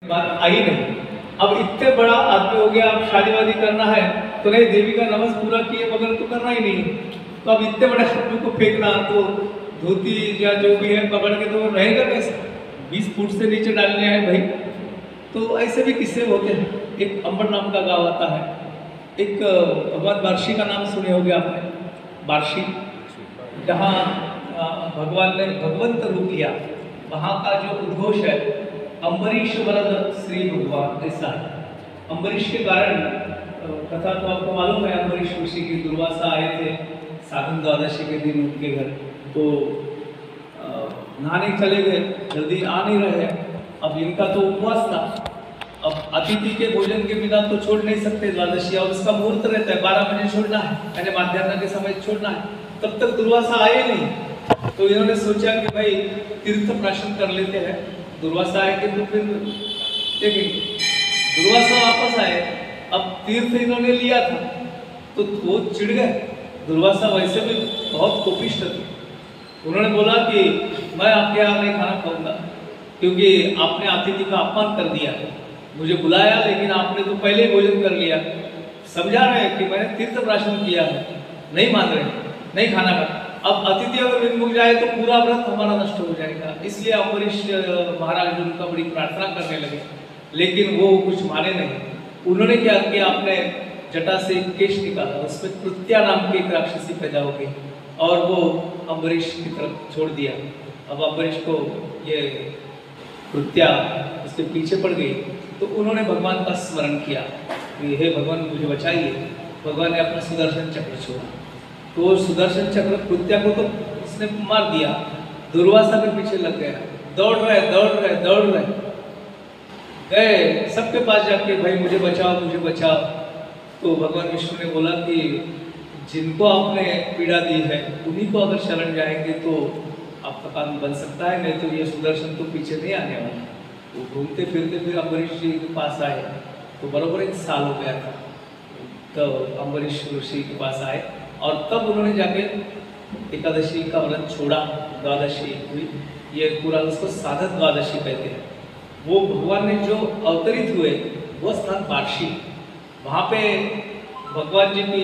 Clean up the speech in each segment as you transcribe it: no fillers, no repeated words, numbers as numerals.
बात आई नहीं। अब इतने बड़ा आदमी हो गया, अब शादी वादी करना है तो नहीं, देवी का नमस पूरा किए बगैर तो करना ही नहीं। तो अब इतने बड़े आदमी को फेंकना, तो धोती या जो भी है पकड़ के तो रहेगा कैसे? 20 फुट से नीचे डालने हैं भाई। तो ऐसे भी किस्से होते हैं। एक अंबर नाम का गाँव आता है, एक भगवान बार्शी का नाम सुने होंगे आपने, बार्शी, जहाँ भगवान ने भगवंत रूप लिया। वहाँ का जो उद्घोष है अम्बरीश वरद श्री भगवान, ऐसा है। अम्बरीश के कारण कथा तो आपको मालूम है, अम्बरीश ऋषि की दुर्वासा आए थे साधन द्वादशी के दिन उनके घर, तो नहाने चले गए, जल्दी आ नहीं रहे। अब इनका तो उपवास था, अब अतिथि के भोजन के बिना तो छोड़ नहीं सकते द्वादशी, और उसका मुहूर्त रहता है 12 बजे छोड़ना है, यानी माध्याह्न के समय छोड़ना है। तब तक दुर्वासा आए नहीं, तो इन्होंने सोचा कि भाई तीर्थ प्राशन कर लेते हैं। दुर्वासा आए कि तो फिर देखेंगे। दुर्वासा वापस आए, अब तीर्थ इन्होंने लिया था तो वो चिढ़ गए। दुर्वासा वैसे भी बहुत कोपिष्ठ थे। उन्होंने बोला कि मैं आपके यहाँ नहीं खाना खाऊंगा, क्योंकि आपने अतिथि का अपमान कर दिया, मुझे बुलाया लेकिन आपने तो पहले ही भोजन कर लिया। समझा रहे हैं कि मैंने तीर्थ प्राशन किया है, नहीं मान रहे, नहीं खाना खा। अब अतिथि अगर विमुख जाए तो पूरा व्रत हमारा नष्ट हो जाएगा। इसलिए अम्बरीश महाराज उनका बड़ी प्रार्थना करने लगे, लेकिन वो कुछ माने नहीं। उन्होंने क्या किया, आपने जटा से केश निकाला, उसमें कृत्या नाम की एक राक्षसी पैदा हो गई और वो अम्बरीश की तरफ छोड़ दिया। अब अम्बरीश को ये कृत्या उसके पीछे पड़ गई, तो उन्होंने भगवान का स्मरण किया कि हे भगवान मुझे बचाइए। भगवान ने अपना सुदर्शन चक्र छोड़ा, तो सुदर्शन चक्र कृत्या को तो उसने मार दिया। दुर्वासा के पीछे लग गया, दौड़ रहे गए सबके पास जाके, भाई मुझे बचाओ मुझे बचाओ। तो भगवान विष्णु ने बोला कि जिनको आपने पीड़ा दी है उन्हीं को अगर शरण जाएंगे तो आपका काम बन सकता है, नहीं तो ये सुदर्शन तो पीछे नहीं आने वाला। वो घूमते फिरते फिर अम्बरीश जी के पास आए, तो बराबर 1 साल हो गया था। तो अम्बरीश ऋषि के पास आए और तब उन्होंने जाके एकादशी का व्रत छोड़ा, द्वादशी हुई। ये पूरा उसको साधन द्वादशी कहते हैं। वो भगवान ने जो अवतरित हुए वो स्थान बार्शी, वहाँ पे भगवान जी की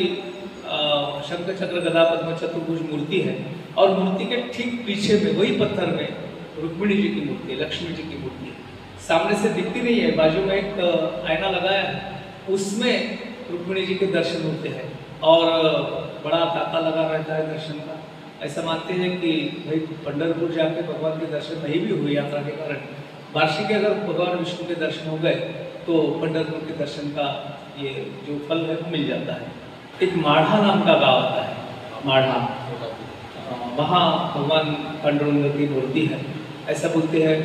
शंख चक्र गदा पद्म चतुर्भुज मूर्ति है, और मूर्ति के ठीक पीछे में वही पत्थर में रुक्मिणी जी की मूर्ति, लक्ष्मी जी की मूर्ति है। सामने से दिखती नहीं है, बाजू में एक आईना लगाया है, उसमें रुक्मिणी जी के दर्शन होते हैं और बड़ा ताका लगा रहता है दर्शन का। ऐसा मानते हैं कि भाई पंढरपुर जाके भगवान के दर्शन नहीं भी हुए यात्रा के कारण, बार्शी के अगर भगवान विष्णु के दर्शन हो गए तो पंढरपुर के दर्शन का ये जो फल है वो मिल जाता है। एक माढ़ा नाम का गांव आता है, माढ़ा, वहाँ भगवान पांडुरंग की मूर्ति है। ऐसा बोलते हैं,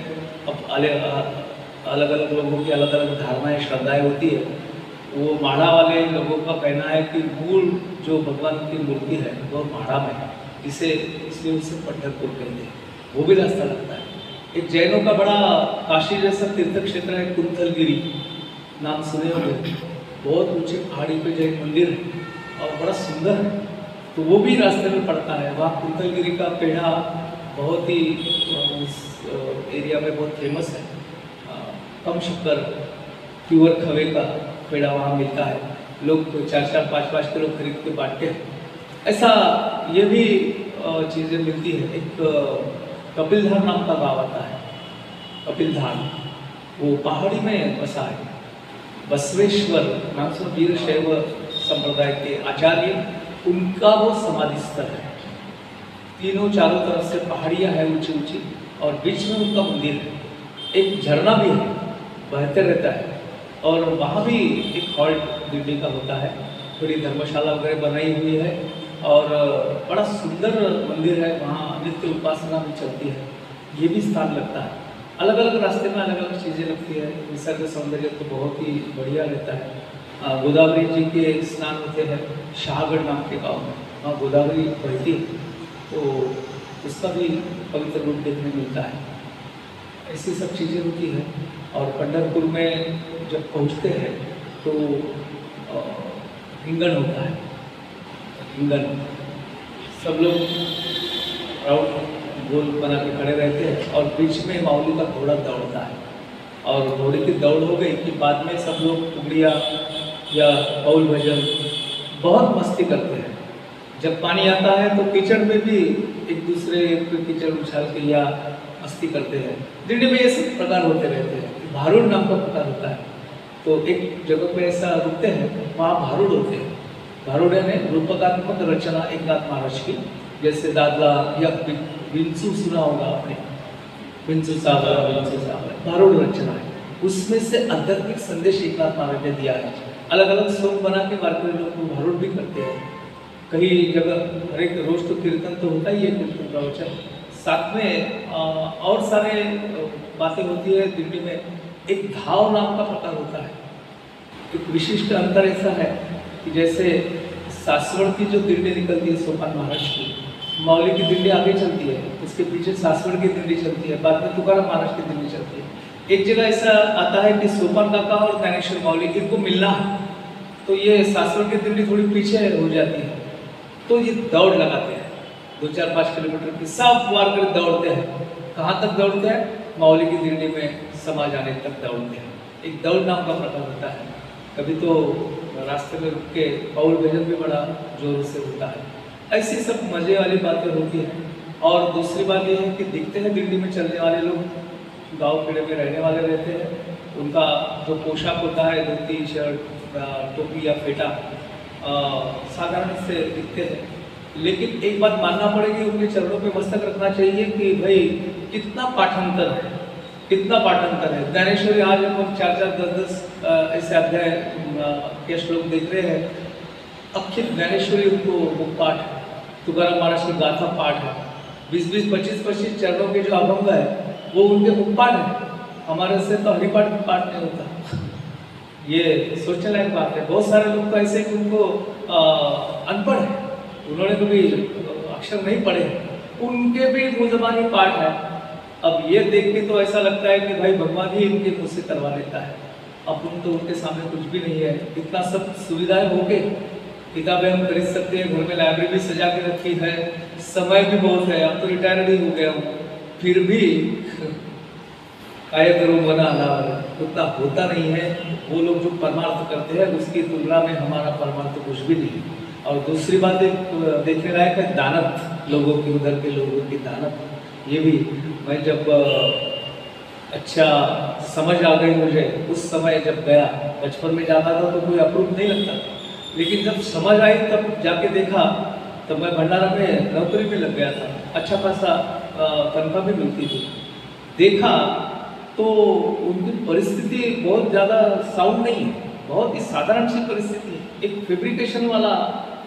अब अलग अलग लोगों की अलग अलग धारणाएं श्रद्धाएं होती है। वो माढ़ा वाले लोगों का कहना है कि मूल जो भगवान की मूर्ति है वो माढ़ा में है, इसलिए उसे पंढरपुर कहते हैं। वो भी रास्ता लगता है। एक जैनों का बड़ा काशी जैसा तीर्थ क्षेत्र है कुंथलगिरी, नाम सुने होंगे। बहुत ऊंचे पहाड़ी पे जैन मंदिर है और बड़ा सुंदर है, तो वो भी रास्ते में पड़ता है। वहाँ कुंथलगिरी का पेड़ा बहुत ही उस एरिया में बहुत फेमस है। कम शक्कर प्योर खवे का पेड़ा वहाँ मिलता है। लोग 4-4, 5-5 किलो खरीद के बांटते हैं। ऐसा ये भी चीज़ें मिलती है। एक कपिलधार नाम का गाँव आता है, कपिलधार, वो पहाड़ी में बसा है। बसवेश्वर नाम से वीर शैव संप्रदाय के आचार्य, उनका वो समाधि स्थल है। तीनों चारों तरफ से पहाड़ियाँ हैं ऊंची ऊंची, और बीच में उनका मंदिर है। एक झरना भी है, बहते रहता है, और वहाँ भी एक हॉल्ट दिल्ली का होता है। थोड़ी धर्मशाला वगैरह बनाई हुई है और बड़ा सुंदर मंदिर है। वहाँ नित्य उपासना भी चलती है। ये भी स्थान लगता है। अलग अलग रास्ते में अलग अलग चीज़ें लगती है। निसर्ग सौंदर्य तो बहुत ही बढ़िया रहता है। गोदावरी जी के स्नान होते हैं शाहगढ़ नाम के गाँव में, वहाँ गोदावरी बहती है, तो उसका भी पवित्र रूप देखने मिलता है। ऐसी सब चीज़ें होती है। और पंढरपुर में जब पहुँचते हैं तो हिंगन होता है। हिंगन सब लोग राउंड गोल बना के खड़े रहते हैं और बीच में माऊली का घोड़ा दौड़ता है और घोड़े की दौड़ हो गई कि बाद में सब लोग टुकड़िया या बाउल भजन बहुत मस्ती करते हैं। जब पानी आता है तो कीचड़ में भी एक दूसरे पे कीचड़ उछाल के या मस्ती करते हैं। दिल्ली में ये सब प्रकार होते रहते हैं। भारुड़ नाम का प्रकार होता है, तो एक जगह पे ऐसा रुकते हैं, वहाँ भारुड़ होते हैं। भारुड़ यानी रूपकात्मक रचना एकनाथ महाराज की, जैसे दादला या विंसू सुना होगा आपने, विंसू साहब भारुड़ रचना है। उसमें से आध्यात्मिक संदेश एकनाथ महाराज ने दिया है। अलग अलग सॉन्ग बना के वारकरी लोग भारुड़ भी करते हैं। कई जगह हर एक रोज तो कीर्तन तो होता ही है, कीर्तन प्रवचन, साथ में और सारे बातें होती है। दिल्ली में एक धाव नाम का प्रकार होता है। एक विशिष्ट अंतर ऐसा है कि जैसे सासवड़ की जो दिंडी निकलती है सोपान महाराज की, मौली की दिंडी आगे चलती है, उसके पीछे सासवड़ की दिंडी चलती है, बाद में तुकाराम महाराज की दिंडी चलती है। एक जगह ऐसा आता है कि सोपान काका और ज्ञानेश्वर मौली इनको मिलना है, तो ये सासवड़ की दिंडी थोड़ी पीछे हो जाती है, तो ये दौड़ लगाते हैं 2-4-5 किलोमीटर की, सब वारकरी दौड़ते हैं। कहाँ तक दौड़ते हैं? मौली की दिंडी में समा जाने तक दौड़ते हैं। एक दौड़ नाम का प्रकार होता है। कभी तो रास्ते में रुक के बाउल भजन भी बड़ा जोर से होता है। ऐसी सब मजे वाली बातें होती हैं। और दूसरी बात यह है कि दिखते हैं दिल्ली में चलने वाले लोग गांव खेड़े में रहने वाले रहते हैं, उनका जो पोशाक होता है धोती शर्ट टोपी या फेटा साधारण से दिखते हैं। लेकिन एक बात मानना पड़ेगी, उनके चरणों पे मस्तक रखना चाहिए कि भाई कितना पाठांतर है, कितना पाठांतर है। ज्ञानेश्वरी आज हम 4-4, 10-10 ऐसे अध्याय के श्लोक देख रहे हैं। अखिल ज्ञानेश्वरी उनको मुख पाठ है, तुकाराम महाराज की गाथा पाठ है, 20-20, 25-25 चरणों के जो अभंग है वो उनके मुख पाठ है। हमारे से तो हरिपाठ भी पाठ नहीं होता। ये सोचने लायक बात है। बहुत सारे लोग तो ऐसे कि उनको अनपढ़ है, उन्होंने कभी अक्षर नहीं पढ़े, उनके भी मुँह ज़बानी पाठ है। अब ये देख के तो ऐसा लगता है कि भाई भगवान ही इनके मुँह से करवा लेता है। अब उन तो उनके सामने कुछ भी नहीं है। इतना सब सुविधाएं होके किताबें हम खरीद सकते हैं, घर में लाइब्रेरी भी सजा के रखी है, समय भी बहुत है। अब तो रिटायर्ड ही हो गया हूँ, फिर भी काय करूँ मना अनावर उतना होता नहीं है। वो लोग जो परमार्थ करते हैं उसकी तुलना में हमारा परमार्थ कुछ भी नहीं। और दूसरी बात देखने लायक है दानत लोगों की, उधर के लोगों की दानत। ये भी मैं जब अच्छा समझ आ गई मुझे, उस समय जब गया, बचपन में जाता था तो कोई अप्रूव नहीं लगता था, लेकिन जब समझ आई तब जाके देखा, तब मैं भंडारा में नौकरी में लग गया था, अच्छा खासा तनख्वाह भी मिलती थी। देखा तो उनकी परिस्थिति बहुत ज़्यादा साउंड नहीं है, बहुत ही साधारण सी परिस्थिति है। एक फैब्रिकेशन वाला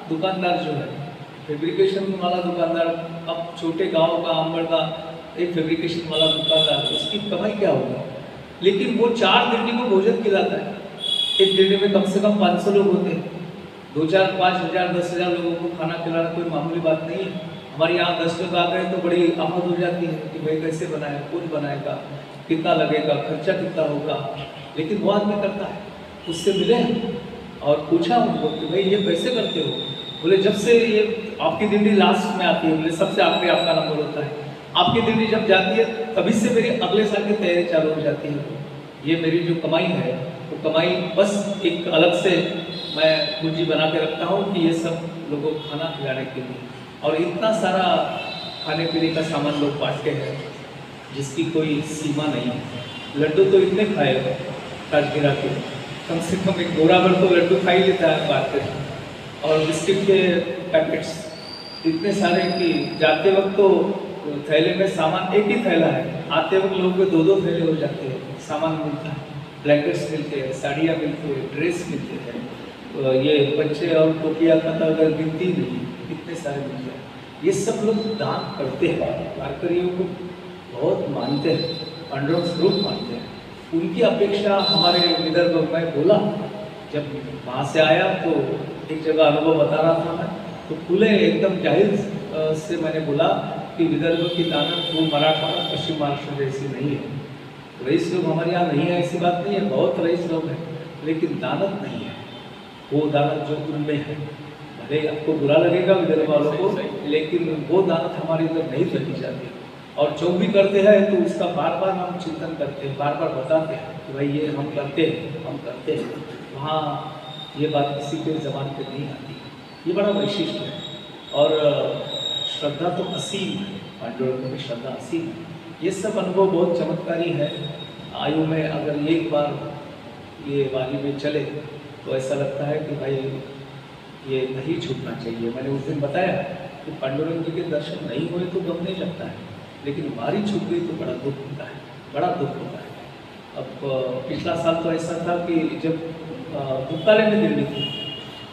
दुकानदार जो है, फैब्रिकेशन वाला दुकानदार, अब छोटे गांव का अंबड़ का एक फैब्रिकेशन वाला दुकानदार, उसकी कमाई क्या होगी? लेकिन वो 4 दिल्ली को भोजन खिलाता है। एक दिल्ली में कम से कम 500 लोग होते हैं, 2-4, 5,000, 10,000 लोगों को खाना खिलाना कोई मामूली बात नहीं है। हमारे यहाँ 10 लोग आ गए तो बड़ी आफत हो जाती है कि भाई कैसे बनाए, कौन बनाएगा, कितना लगेगा, खर्चा कितना होगा। लेकिन वो आदमी करता है। उससे मिले और पूछा उनको कि भाई ये कैसे करते हो? बोले जब से ये आपकी दिल्ली लास्ट में आती है, बोले सबसे आखिरी आपका नंबर होता है, आपकी दिल्ली जब जाती है तभी से मेरी अगले साल की तैयारी चालू हो जाती है। ये मेरी जो कमाई है वो कमाई बस एक अलग से मैं पूंजी बना के रखता हूँ कि ये सब लोगों को खाना खिलाने के लिए। और इतना सारा खाने पीने का सामान लोग बांटते हैं जिसकी कोई सीमा नहीं है। लड्डू तो इतने खाए राजगिरा के, कम से कम एक गोरा भर तो लड्डू खा ही लेता है बात करके। और बिस्किट के पैकेट्स इतने सारे कि जाते वक्त तो थैले में सामान एक ही थैला है, आते वक्त लोगों के 2-2 थैले हो जाते हैं, सामान मिलता है, ब्लैंकेट्स मिलते हैं, साड़ियाँ मिलती है, ड्रेस मिलते हैं, तो ये बच्चे और टोपियाँ का तो अगर गिनती नहीं, इतने सारे मिलते हैं। ये सब लोग दान करते हैं, वारकरियों को बहुत मानते हैं, पांडुरंग स्वरूप मानते हैं। उनकी अपेक्षा हमारे विदर्भ में बोला, जब वहाँ से आया तो एक जगह अनुभव बता रहा था मैं, तो खुले एकदम जाहिर से मैंने बोला कि विदर्भ की दानत वो मराठा और पश्चिम महाराष्ट्र जैसी नहीं है। रईस लोग हमारे यहाँ नहीं है ऐसी बात नहीं है, बहुत रईस लोग हैं, लेकिन दानत नहीं है वो दानत जो उनमें है। भले आपको बुरा लगेगा विदर्भ वालों को, लेकिन वो दानत हमारे इधर नहीं रखी जाती। और जो भी करते हैं तो उसका बार बार हम चिंतन करते हैं, बार बार बताते हैं कि भाई ये हम करते हैं, हम करते हैं। वहाँ ये बात किसी के ज़बान पे नहीं आती। ये बड़ा वैशिष्ट है। और श्रद्धा तो असीम है, पांडुरंग की श्रद्धा असीम है। ये सब अनुभव बहुत चमत्कारी है। आयु में अगर एक बार ये वाली में चले तो ऐसा लगता है कि भाई ये नहीं छूटना चाहिए। मैंने उस दिन बताया कि पांडुरंग जी के दर्शन नहीं हुए तो गम नहीं लगता है, लेकिन वारी छूट गई तो बड़ा दुख होता है, बड़ा दुख होता है। अब पिछला साल तो ऐसा था कि जब भुक्काले में दिल्ली थी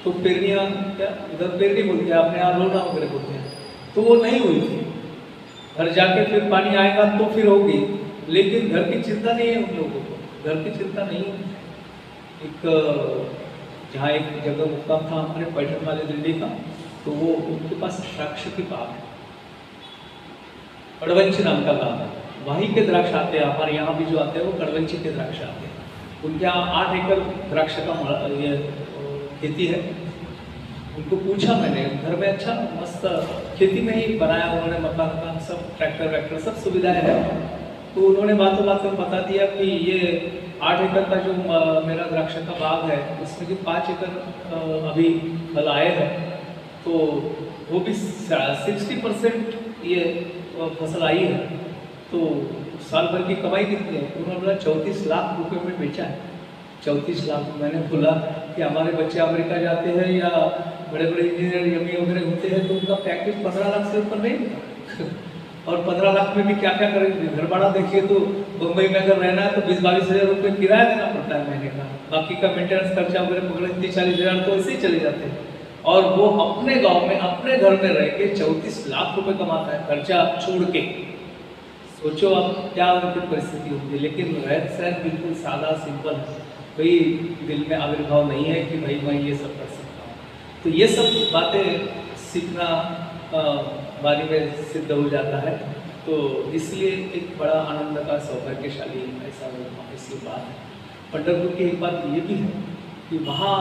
तो पेरनियाँ, क्या उधर पेरनी बोलते हैं, आपने यहाँ रोना वगैरह बोलते हैं, तो वो नहीं हुई थी। घर जाके फिर पानी आएगा तो फिर होगी, लेकिन घर की चिंता नहीं है उन लोगों को, घर की चिंता नहीं है। एक जहाँ एक जगह मुक्काम था हमारे पैठन वाले दिल्ली का, तो वो उनके पास द्राक्ष की बाग है, कड़वंची नाम का गाँव है, वहीं के द्राक्ष आते हैं। हमारे यहाँ भी जो आते हैं वो कड़वंची के द्राक्ष आते हैं। उनके यहाँ 8 एकड़ द्राक्ष का ये खेती है। उनको पूछा मैंने, घर में अच्छा मस्त खेती में ही बनाया उन्होंने, मकान सब, ट्रैक्टर वैक्टर सब सुविधाएं हैं। तो उन्होंने बातों बात में बता दिया कि ये 8 एकड़ का जो मेरा द्राक्ष का बाग है उसमें जो 5 एकड़ अभी फल आए हैं, तो वो भी 60% ये फसल आई है। तो साल भर की कमाई कितनी है? उन्होंने बोला 34 लाख रुपए में बेचा है। 34 लाख। मैंने बोला कि हमारे बच्चे अमेरिका जाते हैं या बड़े बड़े इंजीनियर एमबीए वगैरह होते हैं तो उनका पैकेज 15 लाख से ऊपर नहीं होता। और 15 लाख में भी क्या क्या करेंगे? घर भाड़ा देखिए तो मुंबई में अगर रहना है तो 20-22 हज़ार रुपये किराया देना पड़ता है महीने का, बाकी का मेंटेनेंस खर्चा वगैरह पकड़े 30-40 हज़ार तो ऐसे ही चले जाते हैं। और वो अपने गांव में अपने घर में रह के 34 लाख रुपए कमाता है खर्चा छोड़ के। सोचो आप क्या उनकी परिस्थिति होगी। लेकिन रहन सहन बिल्कुल सादा सिंपल है, कोई दिल में आविर्भाव नहीं है कि भाई मैं ये सब कर सकता हूँ। तो ये सब बातें सीखना वारी में सिद्ध हो जाता है। तो इसलिए एक बड़ा आनंद का सौभाग्यशाली ऐसी बात है। पंढरपुर की एक बात ये भी है कि वहाँ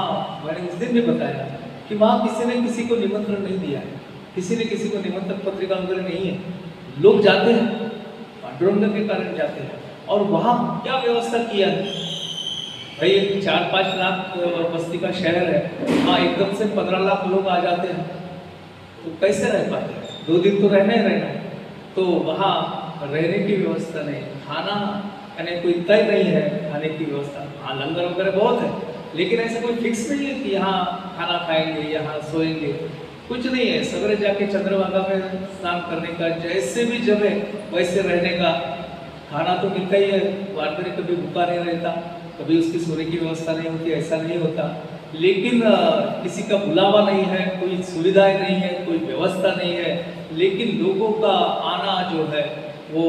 मैंने उस दिन भी बताया कि वहाँ किसी ने किसी को निमंत्रण नहीं दिया है, किसी ने किसी को निमंत्रण पत्रिका वगैरह नहीं है। लोग जाते हैं पांडुरंग के कारण जाते हैं। और वहाँ क्या व्यवस्था किया है भाई, 4-5 लाख बस्ती का शहर है, वहाँ एकदम से 15 लाख लोग आ जाते हैं तो कैसे रह पाते हैं? 2 दिन तो रहना ही रहना है। तो वहाँ रहने की व्यवस्था नहीं, खाना यानी कोई तय नहीं है खाने की व्यवस्था। हाँ लंगर वगैरह बहुत है, लेकिन ऐसा कोई फिक्स नहीं है कि यहाँ खाना खाएंगे, यहाँ सोएंगे, कुछ नहीं है। सवेरे जाके चंद्रभागा में स्नान करने का, जैसे भी जगह वैसे रहने का। खाना तो मिलता ही है, वारकरी कभी भूखा नहीं रहता, कभी उसकी सोने की व्यवस्था नहीं होती, ऐसा नहीं होता। लेकिन किसी का बुलावा नहीं है, कोई सुविधाएं नहीं है, कोई व्यवस्था नहीं है, लेकिन लोगों का आना जो है वो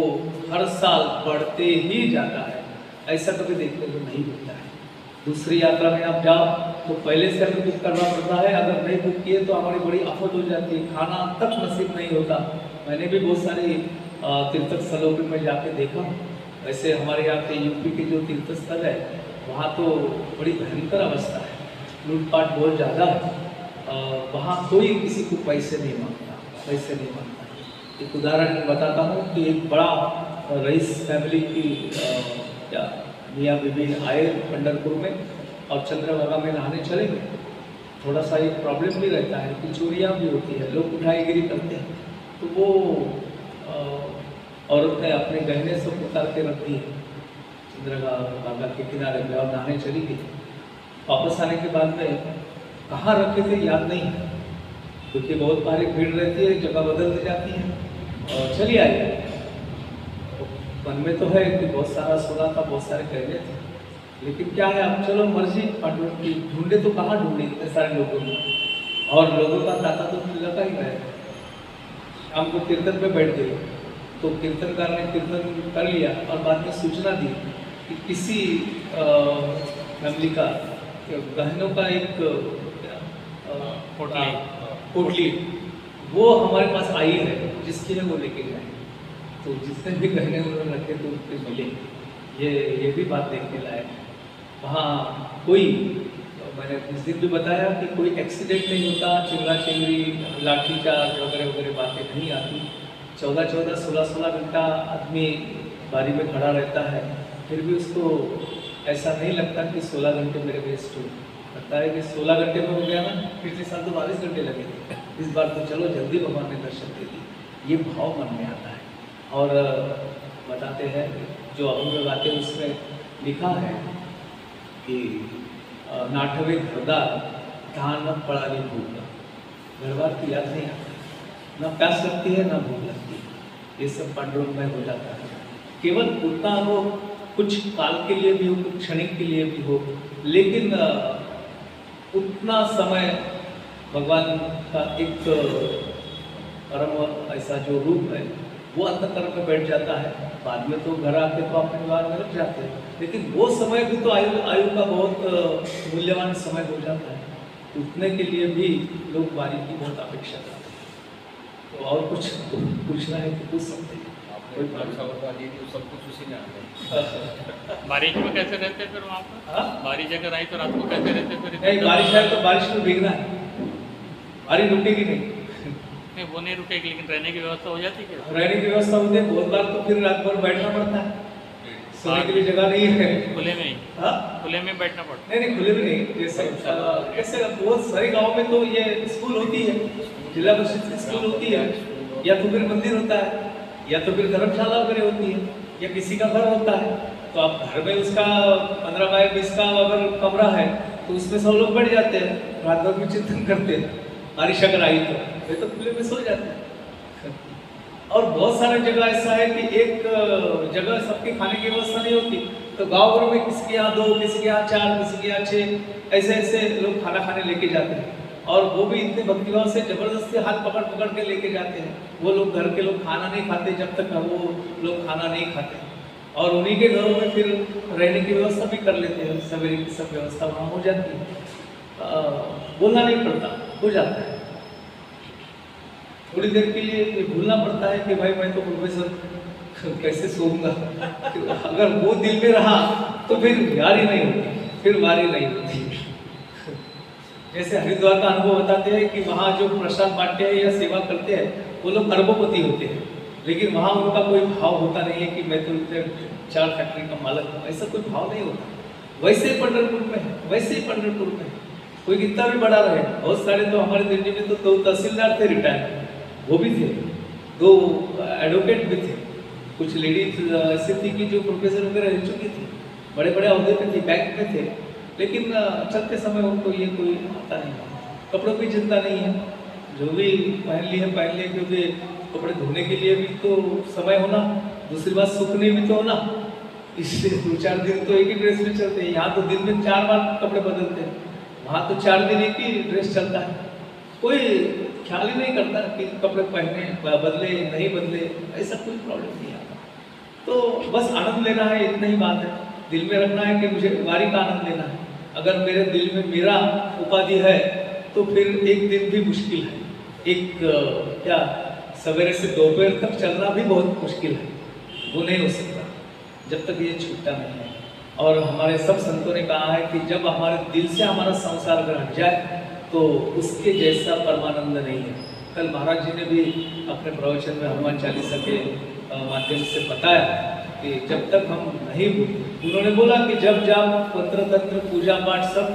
हर साल बढ़ते ही जाता है। ऐसा कभी देखने को नहीं मिलता है। दूसरी यात्रा में आप जाओ तो पहले से हमें बुक करना पड़ता है, अगर नहीं बुक किए तो हमारी बड़ी आफत हो जाती है, खाना तक नसीब नहीं होता। मैंने भी बहुत सारे तीर्थ स्थलों पर मैं जाके देखा। वैसे हमारे यहाँ के यूपी के जो तीर्थ स्थल है वहाँ तो बड़ी भयंकर अवस्था है, लूटपाट बहुत ज़्यादा है। वहाँ कोई किसी को पैसे नहीं मांगता, पैसे नहीं मांगता। एक उदाहरण बताता हूँ कि एक बड़ा रईस फैमिली की क्या मियाँ बीबी आए पंढरपुर में और चंद्रभागा में नहाने चले गए। थोड़ा सा एक प्रॉब्लम भी रहता है कि चोरियाँ भी होती है, लोग उठाईगिरी करते हैं। तो वो औरत ने अपने गहने सब उतार के रख दिए चंद्रभागा के किनारे में और नहाने चली गई। वापस आने के बाद में कहाँ रखे थे याद नहीं है, क्योंकि बहुत भारी भीड़ रहती है, जगह बदल जाती है। और चलिए आए, मन में तो है कि बहुत सारा सोना था, बहुत सारे गहने थे, लेकिन क्या है अब चलो मर्जी पांडुरंग की। ढूंढे तो कहाँ ढूंढे इतने सारे लोगों को, और लोगों का ताता तो लगा ही रहे। शाम को कीर्तन पे बैठ गए तो कीर्तनकार ने कीर्तन कर लिया और बाद में सूचना दी कि किसी फैमिली का गहनों का एक पोटली वो हमारे पास आई है, जिसकी है वो लेके जाए। तो जितने भी गहने उन्होंने रखे तो उसके मिले। ये भी बात देखने लायक है। वहाँ कोई, मैंने इस दिन भी बताया कि कोई एक्सीडेंट नहीं होता, चिंगरा चिंगरी लाठीचार्ज वगैरह वगैरह बातें नहीं आती। 14-14, 16-16 घंटा आदमी बारी में खड़ा रहता है, फिर भी उसको ऐसा नहीं लगता कि 16 घंटे मेरे वेस्ट हुए। लगता है कि 16 घंटे में हो गया ना, पिछले साल तो 22 घंटे लगे थे, इस बार तो चलो जल्दी भगवान ने दर्शन दे दिए। ये भाव मन में आता है। और बताते हैं जो अभंग गाते हैं उसमें लिखा है कि नाठवे घरदार धान न पड़ाली भूख, घरवार की याद नहीं आती, ना प्यास लगती है ना भूख लगती है, ये सब पांडुरंगमय हो जाता है। केवल उतना हो, कुछ काल के लिए भी हो, कुछ क्षणिक के लिए भी हो, लेकिन उतना समय भगवान का एक परम ऐसा जो रूप है वो अंतःकरण में बैठ जाता है। बाद में तो घर आके तो अपने व्यवहार में लग जाते हैं, लेकिन वो समय भी तो आयु का बहुत मूल्यवान समय हो जाता है। उठने के लिए भी लोग बारी की बहुत अपेक्षा करते हैं। तो और कुछ पूछना है तो पूछ सकते हैं। कोई सब कुछ उसी में आ गया। बारिश में कैसे रहते फिर वहाँ पर? बारिश अगर आई तो रात को कैसे रहते फिर? नहीं, बारिश आए तो बारिश में भीगना है, बारिश रुकेगी नहीं। नहीं, वो नहीं रुकेगी, लेकिन रहने की व्यवस्था हो जाती है? रहने की व्यवस्था होती है, बहुत बार तो फिर रात भर बैठना पड़ता है, सोने के लिए जगह नहीं है। खुले में ही? हाँ, खुले में बैठना पड़ता है? नहीं खुले में नहीं। जैसे कैसे बहुत सारे गाँव में तो ये स्कूल होती है, जिला परिषद की स्कूल होती है, या तो फिर मंदिर होता है, या तो फिर धर्मशाला वगैरह होती है, या किसी का घर होता है। तो आप घर में उसका 15 बाय 20 का अगर कमरा है तो उसमें सब लोग बैठ जाते हैं, रात भर में चिंतन करते हैं। बारिश अगर आई तो खुले में सो जाते हैं। और बहुत सारे जगह ऐसा है कि एक जगह सबके खाने की व्यवस्था नहीं होती, तो गाँव भर में किसी के यहाँ 2, किसी के यहाँ 4, किसी के यहाँ 6 ऐसे लोग खाना खाने लेके जाते हैं। और वो भी इतने भक्तिभाव से जबरदस्ती हाथ पकड़ पकड़ के लेके जाते हैं। वो लोग घर के लोग खाना नहीं खाते जब तक वो लोग खाना नहीं खाते, और उन्हीं के घरों में फिर रहने की व्यवस्था भी कर लेते हैं। सवेरे की सब व्यवस्था वहाँ हो जाती है, बोलना नहीं पड़ता, हो जाता है। थोड़ी देर के लिए ये भूलना पड़ता है कि भाई मैं तो प्रोफेसर कैसे सोऊंगा। अगर वो दिल में रहा तो फिर यारी नहीं होती, फिर वारी नहीं होती। जैसे हरिद्वार का अनुभव बताते हैं कि वहाँ जो प्रसाद बांटते हैं या सेवा करते हैं वो लोग अरबोपति होते हैं, लेकिन वहाँ उनका कोई भाव होता नहीं है कि मैं तो 4 फैक्ट्री का मालिक हूँ, ऐसा कोई भाव नहीं होता। वैसे ही पंढरपुर में है, वैसे ही पंढरपुर में कोई कितना भी बड़ा रहे। बहुत सारे तो हमारे दिल्ली में तो 2 तहसीलदार थे रिटायर, वो भी थे, 2 एडवोकेट भी थे, कुछ लेडीज ऐसी थी कि जो प्रोफेसर वगैरह रह चुकी थी, बड़े बड़े अहदे पे थी, बैंक में थे, लेकिन चलते समय उनको ये कोई आता नहीं। कपड़ों की चिंता नहीं है, जो भी पहन लिए पहन लिए, क्योंकि कपड़े धोने के लिए भी तो समय होना, दूसरी बात सूखने भी तो होना, इसलिए 2-4 दिन तो एक ही ड्रेस में चलते हैं। यहाँ तो दिन में 4 बार कपड़े बदलते हैं, वहाँ तो 4 दिन एक ही ड्रेस चलता है। कोई ख्याल ही नहीं करता कि कपड़े पहने बदले नहीं बदले, ऐसा कोई प्रॉब्लम नहीं आता। तो बस आनंद लेना है, इतना ही बात है। दिल में रखना है कि मुझे वारी का आनंद लेना है। अगर मेरे दिल में मेरा उपाधि है तो फिर एक दिन भी मुश्किल है, एक क्या सवेरे से दोपहर तक चलना भी बहुत मुश्किल है, वो नहीं हो सकता जब तक ये छूटता नहीं है। और हमारे सब संतों ने कहा है कि जब हमारे दिल से हमारा संसार अगर हट जाए तो उसके जैसा परमानंद नहीं है। कल महाराज जी ने भी अपने प्रवचन में हनुमान चालीसा के माध्यम से बताया कि जब तक हम नहीं, उन्होंने बोला कि जब तंत्र तंत्र पूजा पाठ सब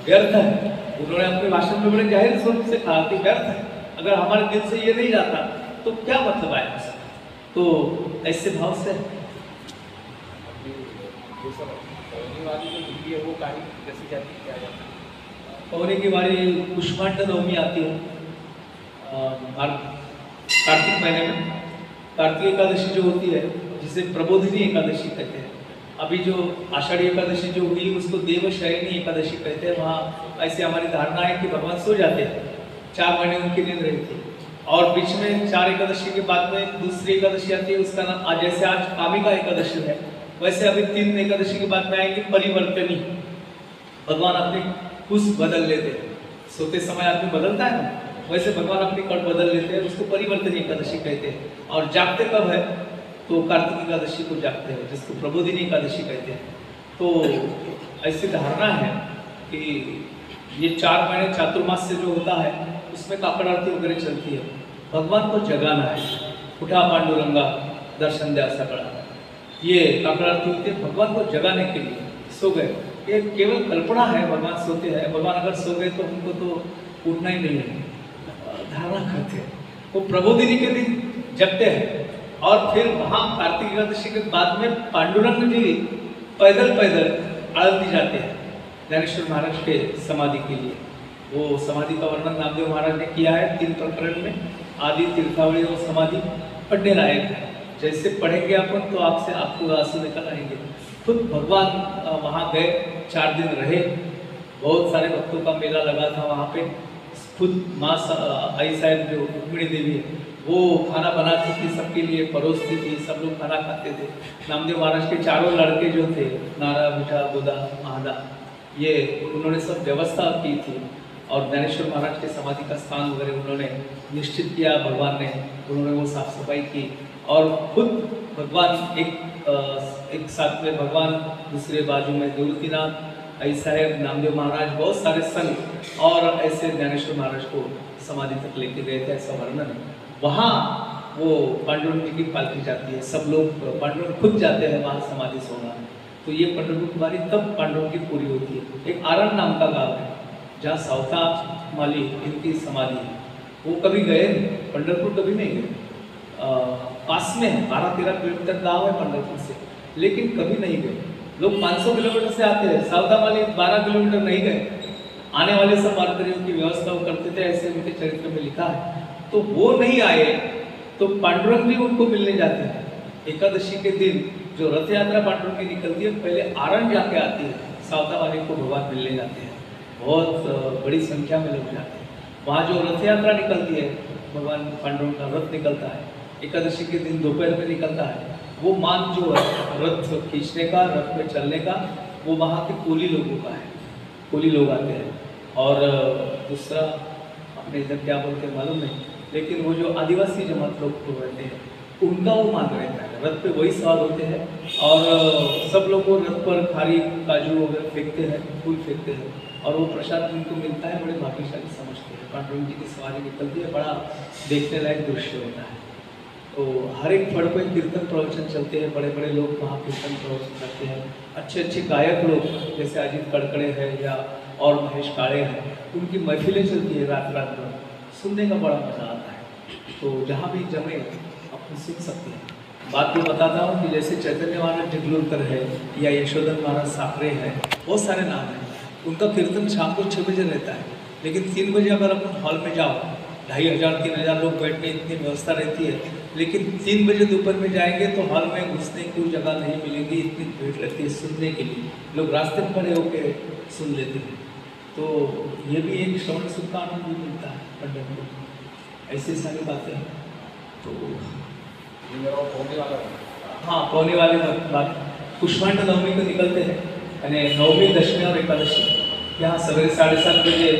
व्यर्थ है। उन्होंने अपने भाषण में बड़े जाहिर स्वरूप से कहा कि व्यर्थ है, अगर हमारे दिल से ये नहीं जाता तो क्या मतलब आया उसका। तो ऐसे भाव से पौने की बारी पुष्पांड नवमी आती है कार्तिक महीने में। कार्तिक एकादशी जो होती है जिसे प्रबोधिनी एकादशी कहते हैं, अभी जो आषाढ़ी एकादशी जो हुई उसको देवशयनी एकादशी कहते हैं। वहाँ ऐसे हमारी धारणा है कि भगवान सो जाते हैं, 4 महीने उनकी नींद रही थी, और बीच में 4 एकादशी के बाद में दूसरी एकादशी आती है, उसका नाम आज जैसे आज कामिका एकादशी है, वैसे अभी 3 एकादशी के बाद में आएगी परिवर्तनी। भगवान अपनी कुछ बदल लेते हैं, सोते समय आदमी बदलता है ना, वैसे भगवान अपनी कट बदल लेते हैं, उसको परिवर्तनी एकादशी कहते हैं। और जागते कब है तो कार्तिक एकादशी को जागते हैं, जिसको प्रबोधिनी एकादशी कहते हैं। तो ऐसी धारणा है कि ये 4 महीने चातुर्मास से जो होता है उसमें काकड़ आरती वगैरह चलती है। भगवान को जगाना है, उठा पांडुरंगा दर्शन द्या सगळा, ये काकड़ारती होती है भगवान को जगाने के लिए। सो गए, ये केवल कल्पना है, भगवान सोते हैं। भगवान अगर सो गए तो उनको तो उठना ही नहीं है, धारणा करते हैं। वो प्रबोधिनी के दिन जगते हैं और फिर वहाँ कार्तिक एकादशी के बाद में पांडुरंग जी पैदल आळंदी जाते हैं ज्ञानेश्वर महाराज के समाधि के लिए। वो समाधि का वर्णन नामदेव महाराज ने किया है 3 प्रकरण में। आदि तीर्थावली और समाधि पढ़ने लायक है, जैसे पढ़ेंगे अपन तो आपको आंसू निकल आएंगे। खुद भगवान वहाँ गए, 4 दिन रहे, बहुत सारे भक्तों का मेला लगा था वहाँ पे। खुद माँ आई साहब जो रुक्मिणी देवी है वो खाना बनाती थी, सबके लिए परोसती थी, सब लोग खाना खाते थे। नामदेव महाराज के 4 लड़के जो थे, नारा, मीठा, गोदा, महादा, ये उन्होंने सब व्यवस्था की थी और ज्ञानेश्वर महाराज के समाधि का स्थान वगैरह उन्होंने निश्चित किया। भगवान ने उन्होंने वो साफ सफाई की और खुद भगवान एक साथ में भगवान, दूसरे बाजू में देवतीनाथ, आई साहेब, नामदेव महाराज, बहुत सारे संत और ऐसे ज्ञानेश्वर महाराज को समाधि तक लेके गए थे, ऐसा वर्णन है। वहाँ वो पांडुरंग जी की पालकी जाती है, सब लोग पांडुरंग खुद जाते हैं वहाँ समाधि सोना। तो ये पंढरपुर कुमारी तब पांडुरंग की पूरी होती है। एक आरण नाम का गाँव है जहाँ सावता माली इनकी समाधि है। वो कभी गए नहीं, पंढरपुर कभी नहीं गए। पास में है, 12-13 किलोमीटर गाँव है पंढरपुर से, लेकिन कभी नहीं गए। लोग 500 किलोमीटर से आते हैं, सावता माली 12 किलोमीटर नहीं गए। आने वाले सब वारकरियों की व्यवस्था वो करते थे, ऐसे उनके चरित्र में लिखा है। तो वो नहीं आए तो पांडुरंग भी उनको मिलने जाते हैं। एकादशी के दिन जो रथ यात्रा पांडुरंग की निकलती है, पहले आरण जाके आती है, सावता वाले को भगवान मिलने जाते हैं। बहुत बड़ी संख्या में लोग जाते हैं वहाँ। जो रथ यात्रा निकलती है, भगवान पांडुरंग का रथ निकलता है, एकादशी के दिन दोपहर में निकलता है। वो मान जो है रथ खींचने का, रथ में चलने का, वो वहाँ के कोली लोगों का है, कोली लोग आते हैं। और दूसरा अपने इधर क्या बोलते हैं मालूम नहीं, लेकिन वो जो आदिवासी जमात लोग तो रहते हैं उनका वो मान रहता है। रथ पे वही सवार होते हैं और सब लोग वो रथ पर खारी, काजू वगैरह फेंकते हैं, फूल फेंकते हैं और वो प्रसाद जिनको मिलता है बड़े भाग्यशाली समझते हैं। पांडुरंग जी की सवारी निकलती है, बड़ा देखने लायक दृश्य होता है। तो हर एक फड़ पे कीर्तन प्रवचन चलते हैं, बड़े बड़े लोग वहाँ कीर्तन प्रवचन करते हैं। अच्छे अच्छे गायक लोग जैसे अजीत कड़कड़े हैं या और महेश काळे हैं, उनकी महफिलें चलती है रात रात भर, सुनने का बड़ा मजा आता है। तो जहाँ भी जमे अपन सुन सकते हैं। बात भी बताता हूँ कि जैसे चैतन्य महाराज ढिगलुरकर है या यशोधन महाराज साकरे हैं, बहुत सारे नाम हैं। उनका कीर्तन शाम को 6 बजे रहता है, लेकिन 3 बजे अगर अपन हॉल में जाओ, 2500-3000 लोग बैठने इतनी व्यवस्था रहती है, लेकिन 3 बजे दोपहर में जाएंगे तो हॉल में घुसने की कोई जगह नहीं मिलेगी, इतनी भीड़ रहती है सुनने के लिए। लोग रास्ते में खड़े होकर सुन लेते हैं। तो ये भी एक श्रवण सुख का आनंद भी मिलता है पंढरपुर में। ऐसी सारी बातें हैं। तो हाँ, पौने वाले बात कुष्मांड नवमी को निकलते हैं, यानी नवमी, दशमी और एकादशी। यहाँ सवेरे 7:30 बजे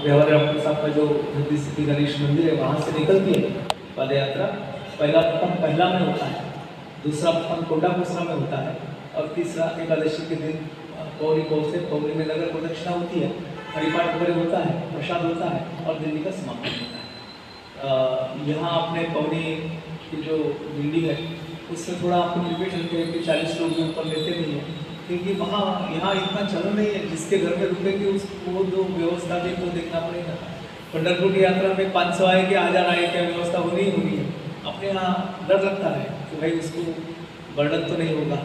व्यवहार रामपुर साहब का जो हृदय सिद्धि गणेश मंदिर है वहाँ से निकलती है पद यात्रा। पहला प्रथम पहला में होता है, दूसरा प्रथम कोटापुसरा में होता है और तीसरा एकादशी के दिन पौरी से पौरी में नगर प्रदक्षिणा होती है, हरिपाठ वगैरह होता है, प्रसाद होता है और दिल्ली का समापन होता है। यहाँ अपने पौरी की जो दिल्ली है उसमें थोड़ा आपको लिमिट रखते हैं कि 40 लोग ऊपर लेते नहीं हैं, क्योंकि वहाँ यहाँ इतना चलन नहीं है। जिसके घर में रुकेंगे उसको जो व्यवस्था भी तो देखना पड़ेगा। पंढरपुर की यात्रा में 500 आए कि 1000 आए, क्या व्यवस्था होनी ही होनी है। अपने यहाँ डर लगता है कि भाई उसको बर्डन तो नहीं होगा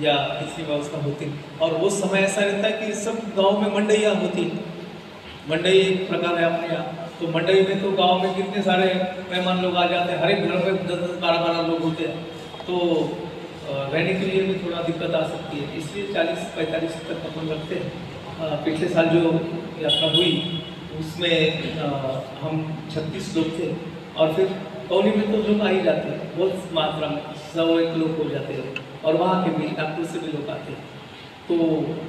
या इसकी व्यवस्था होती। और वो समय ऐसा रहता है कि सब गांव में मंडैया होती है। मंडई एक प्रकार है अपने यहाँ। तो मंडई में तो गांव में कितने सारे मेहमान लोग आ जाते हैं, हर एक घर में 10-10, 12-12 लोग होते हैं, तो रहने के लिए भी थोड़ा दिक्कत आ सकती है। इसलिए 40-45 तक अपन रखते हैं। पिछले साल जो यात्रा हुई उसमें हम 36 लोग थे और फिर पौनी में तो लोग आ ही जाते हैं, बहुत मात्रा में 100 लोग हो जाते हैं और वहाँ के भी नागपुर से भी लोग आते हैं। तो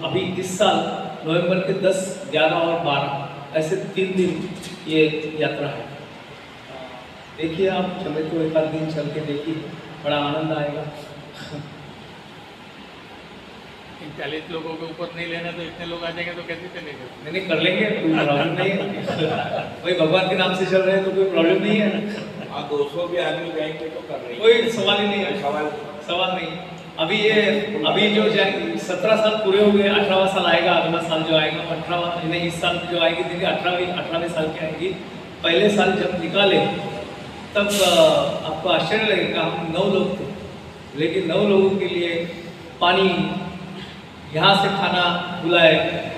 अभी इस साल नवंबर के 10, 11 और 12 ऐसे 3 दिन ये यात्रा है। देखिए आप चले तो एक आध दिन चल के देखिए, बड़ा आनंद आएगा। 40 लोगों के ऊपर नहीं लेना तो इतने लोग आ जाएंगे तो कैसे चलेंगे? नहीं कर लेंगे, कोई प्रॉब्लम नहीं है। भाई भगवान के नाम से चल रहे हैं तो कोई प्रॉब्लम नहीं है। हाँ 200 भी आदमी जाएंगे तो कर रही कोई सवाल ही नहीं है, सवाल नहीं। अभी जो 17 साल पूरे हो गए, 18वां साल आएगा, अगला साल जो आएगा 18वां नहीं, इस साल जो आएगी दीदी 18वें साल की आएगी। पहले साल जब निकाले तब आपको आश्चर्य लगेगा, हम 9 लोग थे, लेकिन 9 लोगों के लिए पानी, यहाँ से खाना बुलाए,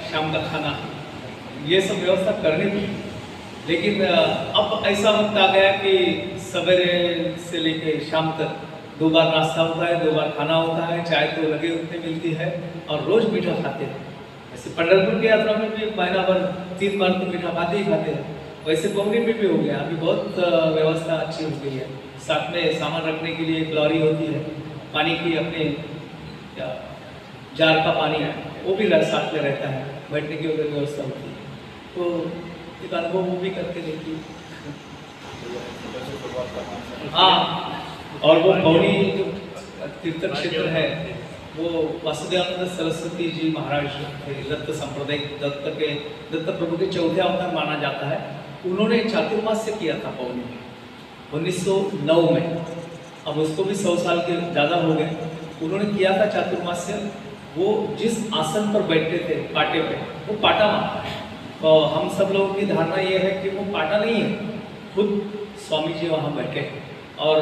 शाम का खाना, ये सब व्यवस्था करनी थी। लेकिन अब ऐसा वक्त आ गया कि सवेरे से लेकर शाम तक 2 बार नाश्ता होता है, 2 बार खाना होता है, चाय तो लगे उतने मिलती है और रोज मीठा खाते हैं। ऐसे पंढरपुर की यात्रा में भी महीना भर 3 बार तो मीठा खाते ही खाते हैं। वैसे पौनी में भी हो गया, अभी बहुत व्यवस्था अच्छी हो गई है। साथ में सामान रखने के लिए एक लॉरी होती है, पानी की अपने जार का पानी है वो भी साथ में रहता है, बैठने की उधर व्यवस्था होती है। तो एक अनुभव वो भी करके देखिए। हाँ, और वो पौनी जो तीर्थ क्षेत्र है वो वासुदेवानंद सरस्वती जी महाराज थे, दत्त संप्रदाय, दत्त प्रभु के 4थे अवतार माना जाता है। उन्होंने चातुर्मास्य किया था पौनी में 1909 में। अब उसको भी 100 साल के ज़्यादा हो गए। उन्होंने किया था चातुर्मास्य। वो जिस आसन पर बैठते थे पाटे पे, वो पाटा मानता है। तो हम सब लोगों की धारणा ये है कि वो पाटा नहीं है, खुद स्वामी जी वहाँ बैठे हैं। और